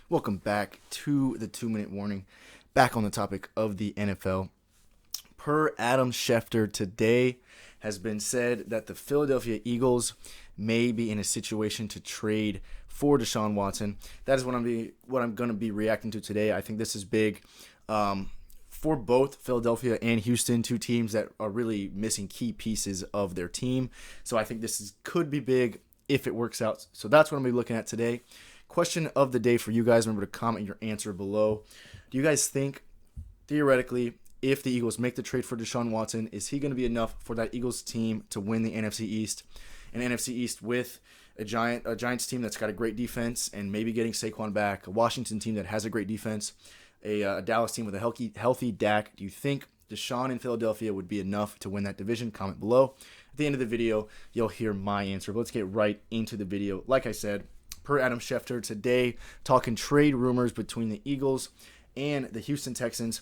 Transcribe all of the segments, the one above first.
Welcome back to the 2-Minute Warning. Back on the topic of the NFL. Per Adam Schefter, today has been said that the Philadelphia Eagles may be in a situation to trade for Deshaun Watson. That is what I'm going to be reacting to today. I think this is big for both Philadelphia and Houston, two teams that are really missing key pieces of their team. So I think could be big if it works out. So that's what I'm going to be looking at today. Question of the day for you guys. Remember to comment your answer below. Do you guys think, theoretically, if the Eagles make the trade for Deshaun Watson, is he going to be enough for that Eagles team to win the NFC East? An NFC East with a Giants team that's got a great defense and maybe getting Saquon back, a Washington team that has a great defense, a Dallas team with a healthy Dak. Do you think Deshaun in Philadelphia would be enough to win that division? Comment below. At the end of the video, you'll hear my answer. But let's get right into the video. Like I said, per Adam Schefter, today talking trade rumors between the Eagles and the Houston Texans.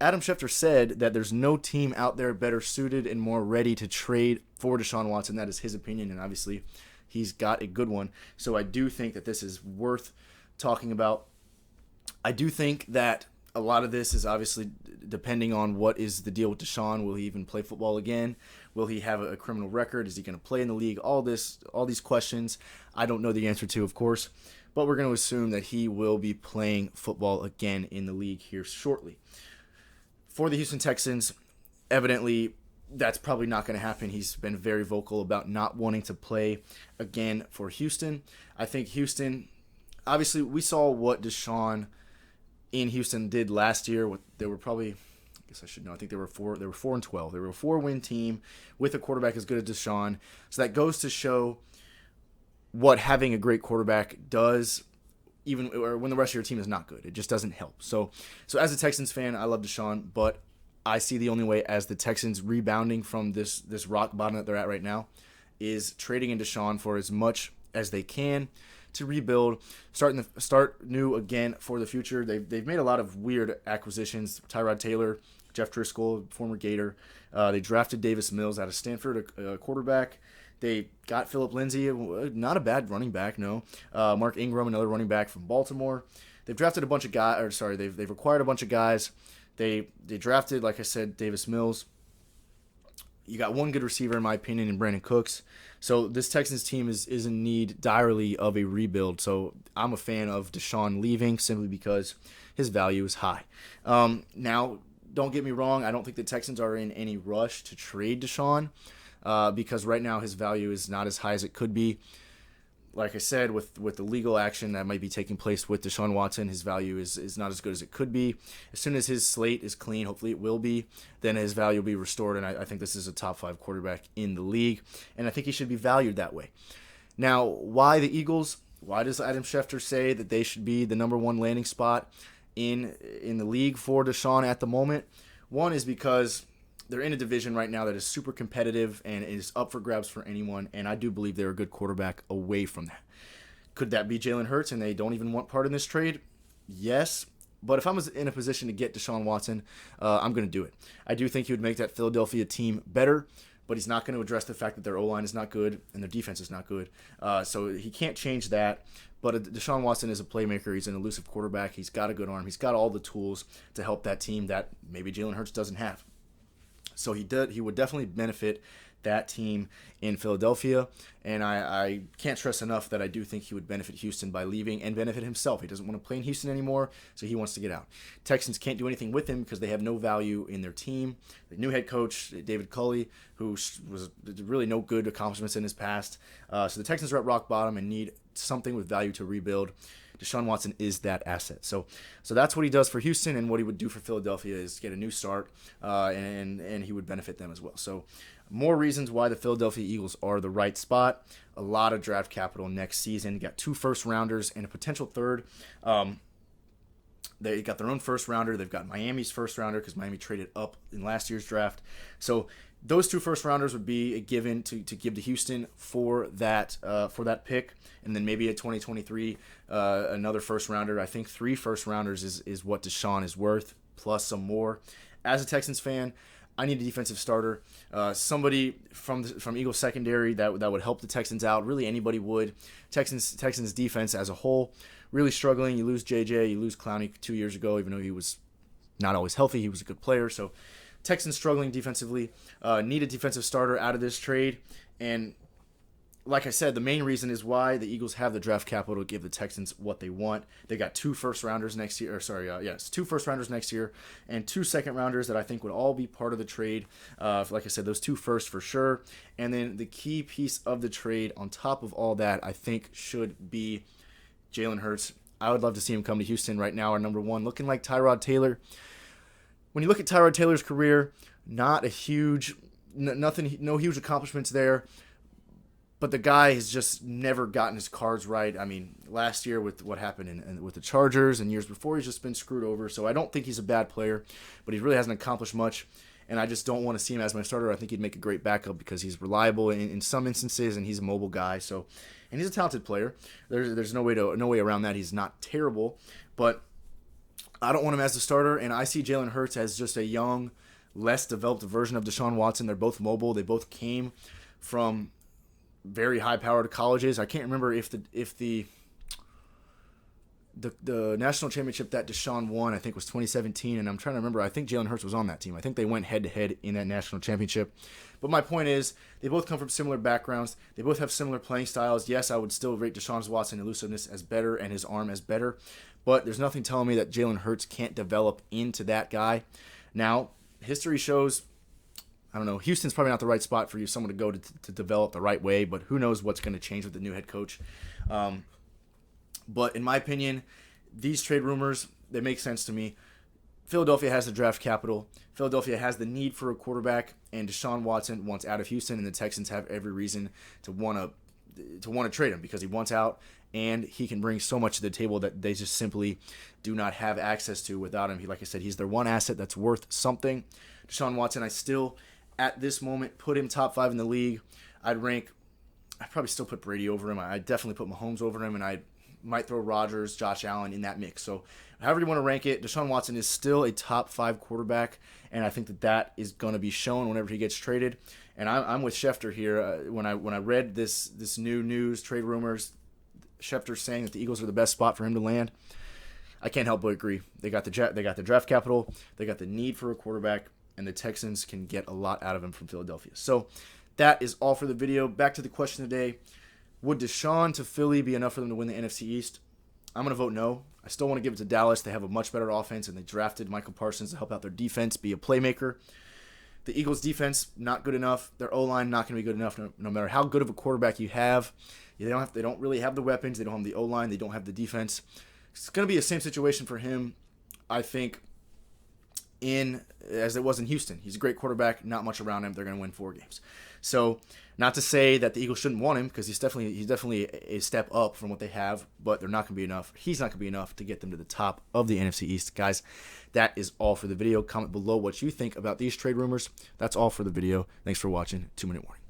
Adam Schefter said that there's no team out there better suited and more ready to trade for Deshaun Watson. That is his opinion, and obviously he's got a good one. So I do think that this is worth talking about. I do think that a lot of this is obviously depending on what is the deal with Deshaun. Will he even play football again? Will he have a criminal record? Is he going to play in the league? All these questions I don't know the answer to, of course, but we're going to assume that he will be playing football again in the league here shortly. For the Houston Texans, evidently that's probably not going to happen. He's been very vocal about not wanting to play again for Houston. I think Houston, obviously we saw what Deshaun in Houston did last year. They were probably, I guess I should know, I think they were 4-12. They were a 4-win team with a quarterback as good as Deshaun. So that goes to show what having a great quarterback does, even when the rest of your team is not good. It just doesn't help. So as a Texans fan, I love Deshaun, but I see the only way as the Texans rebounding from this rock bottom that they're at right now is trading in Deshaun for as much as they can to rebuild, start new again for the future. They've made a lot of weird acquisitions. Tyrod Taylor, Jeff Driscoll, former Gator. They drafted Davis Mills out of Stanford, a quarterback. They got Phillip Lindsay, not a bad running back, no. Mark Ingram, another running back from Baltimore. They've drafted a bunch of guys, they've acquired a bunch of guys. They drafted, like I said, Davis Mills. You got one good receiver, in my opinion, in Brandon Cooks. So this Texans team is in need direly of a rebuild. So I'm a fan of Deshaun leaving simply because his value is high. Now, don't get me wrong. I don't think the Texans are in any rush to trade Deshaun because right now his value is not as high as it could be. Like I said, with the legal action that might be taking place with Deshaun Watson, his value is not as good as it could be. As soon as his slate is clean, hopefully it will be, then his value will be restored, and I think this is a top 5 quarterback in the league, and I think he should be valued that way. Now, why the Eagles? Why does Adam Schefter say that they should be the number 1 landing spot in the league for Deshaun at the moment? One is because they're in a division right now that is super competitive and is up for grabs for anyone, and I do believe they're a good quarterback away from that. Could that be Jalen Hurts and they don't even want part in this trade? Yes, but if I was in a position to get Deshaun Watson, I'm going to do it. I do think he would make that Philadelphia team better, but he's not going to address the fact that their O-line is not good and their defense is not good. So he can't change that. But Deshaun Watson is a playmaker. He's an elusive quarterback. He's got a good arm. He's got all the tools to help that team that maybe Jalen Hurts doesn't have. So he would definitely benefit that team in Philadelphia, and I can't stress enough that I do think he would benefit Houston by leaving and benefit himself. He doesn't want to play in Houston anymore, so he wants to get out. Texans can't do anything with him because they have no value in their team. The new head coach, David Culley, who was really no good accomplishments in his past. So the Texans are at rock bottom and need something with value to rebuild. Deshaun Watson is that asset. So that's what he does for Houston, and what he would do for Philadelphia is get a new start, and he would benefit them as well. So more reasons why the Philadelphia Eagles are the right spot. A lot of draft capital next season. You got 2 first-rounders and a potential third. They got their own first-rounder. They've got Miami's first-rounder because Miami traded up in last year's draft. So those 2 first-rounders would be a given to give to Houston for that pick, and then maybe a 2023 another first-rounder. I think 3 first-rounders is what Deshaun is worth, plus some more. As a Texans fan, I need a defensive starter, somebody from Eagles secondary that would help the Texans out. Really, anybody would. Texans defense as a whole really struggling. You lose JJ, you lose Clowney 2 years ago, even though he was not always healthy. He was a good player. So Texans struggling defensively. Need a defensive starter out of this trade. And like I said, the main reason is why the Eagles have the draft capital to give the Texans what they want. They got 2 first-rounders next year. 2 first-rounders next year and 2 second-rounders that I think would all be part of the trade. Like I said, those 2 first for sure. And then the key piece of the trade on top of all that, I think, should be Jalen Hurts. I would love to see him come to Houston right now, our number 1, looking like Tyrod Taylor. When you look at Tyrod Taylor's career, no huge accomplishments there. But the guy has just never gotten his cards right. I mean, last year with what happened with the Chargers and years before, he's just been screwed over. So I don't think he's a bad player, but he really hasn't accomplished much. And I just don't want to see him as my starter. I think he'd make a great backup because he's reliable in some instances, and he's a mobile guy. So, and he's a talented player. There's no way around that. He's not terrible, but I don't want him as the starter. And I see Jalen Hurts as just a young, less developed version of Deshaun Watson. They're both mobile. They both came from very high-powered colleges. I can't remember if the national championship that Deshaun won, I think, was 2017, and I'm trying to remember. I think Jalen Hurts was on that team. I think they went head-to-head in that national championship. But my point is, they both come from similar backgrounds. They both have similar playing styles. Yes, I would still rate Deshaun Watson's elusiveness as better and his arm as better, but there's nothing telling me that Jalen Hurts can't develop into that guy. Now, history shows, I don't know, Houston's probably not the right spot for someone to go to develop the right way, but who knows what's going to change with the new head coach. But in my opinion, these trade rumors, they make sense to me. Philadelphia has the draft capital. Philadelphia has the need for a quarterback, and Deshaun Watson wants out of Houston, and the Texans have every reason to want to trade him because he wants out, and he can bring so much to the table that they just simply do not have access to without him. Like I said, he's their one asset that's worth something. Deshaun Watson, I still, at this moment, put him top 5 in the league. I'd probably still put Brady over him. I'd definitely put Mahomes over him, and I might throw Rodgers, Josh Allen in that mix. So however you want to rank it, Deshaun Watson is still a top 5 quarterback, and I think that is going to be shown whenever he gets traded. And I'm with Schefter here. When I read this new news, trade rumors, Schefter saying that the Eagles are the best spot for him to land, I can't help but agree. They got the draft capital, they got the need for a quarterback, and the Texans can get a lot out of him from Philadelphia. So that is all for the video. Back to the question today. Would Deshaun to Philly be enough for them to win the NFC East? I'm going to vote no. I still want to give it to Dallas. They have a much better offense, and they drafted Michael Parsons to help out their defense, be a playmaker. The Eagles' defense, not good enough. Their O-line, not going to be good enough no matter how good of a quarterback you have. They don't really have the weapons. They don't have the O-line. They don't have the defense. It's going to be the same situation for him, I think, as it was in Houston. He's a great quarterback, not much around him. They're going to win 4 games. So, not to say that the Eagles shouldn't want him, because he's definitely a step up from what they have, but they're not going to be enough. He's not going to be enough to get them to the top of the NFC East. Guys, that is all for the video. Comment below what you think about these trade rumors. That's all for the video. Thanks for watching. 2 Minute Warning.